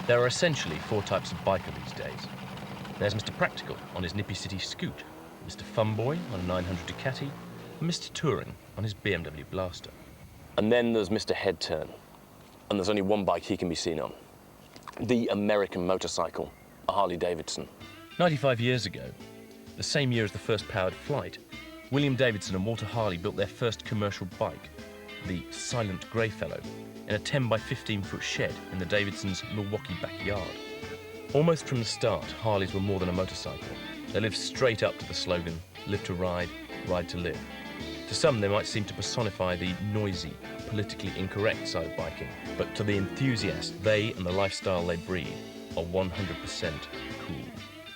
There are essentially four types of biker these days. There's Mr. Practical on his Nippy City Scoot, Mr. Funboy on a 900 Ducati, and Mr. Touring on his BMW Blaster. And then there's Mr. Head Turn, and there's only one bike he can be seen on. The American motorcycle, a Harley Davidson. 95 years ago, the same year as the first powered flight, William Davidson and Walter Harley built their first commercial bike, the Silent Greyfellow, in a 10 by 15 foot shed in the Davidsons' Milwaukee backyard. Almost from the start, Harleys were more than a motorcycle. They lived straight up to the slogan, live to ride, ride to live. To some, they might seem to personify the noisy, politically incorrect side of biking, but to the enthusiast, they and the lifestyle they breed are 100% cool.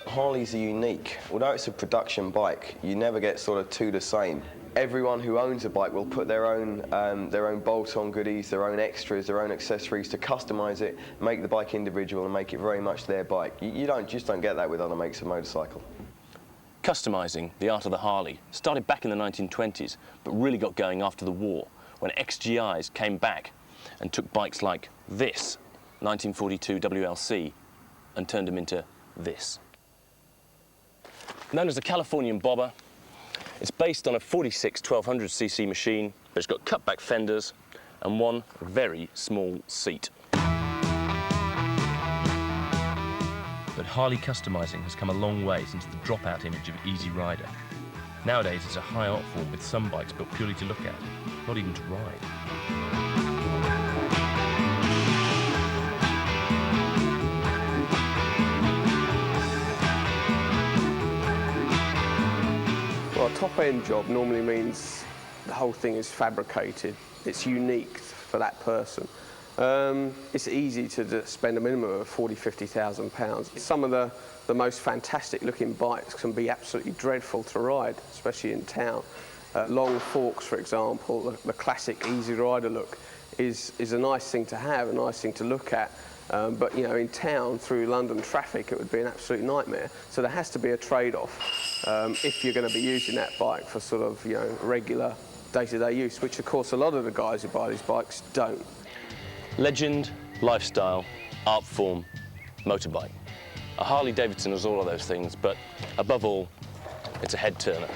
Harleys are unique. Although it's a production bike, you never get sort of two the same. Everyone who owns a bike will put their own bolt-on goodies, their own extras, their own accessories to customise it, make the bike individual and make it very much their bike. You just don't get that with other makes of motorcycle. Customising, the art of the Harley, started back in the 1920s, but really got going after the war, when XGIs came back and took bikes like this, 1942 WLC, and turned them into this. Known as the Californian Bobber, it's based on a 46 1200cc machine, but it's got cutback fenders and one very small seat. But Harley customising has come a long way since the dropout image of Easy Rider. Nowadays, it's a high art form with some bikes built purely to look at, not even to ride. Well, a top-end job normally means the whole thing is fabricated. It's unique for that person. It's easy to spend a minimum of £40,000–50,000. Some of the most fantastic-looking bikes can be absolutely dreadful to ride, especially in town. Long forks, for example, the classic Easy Rider look is a nice thing to have, a nice thing to look at. But you know, in town, through London traffic, it would be an absolute nightmare. So there has to be a trade-off if you're going to be using that bike for sort of, you know, regular day-to-day use, which of course a lot of the guys who buy these bikes don't. Legend, lifestyle, art form, motorbike. A Harley Davidson is all of those things, but above all, it's a head turner.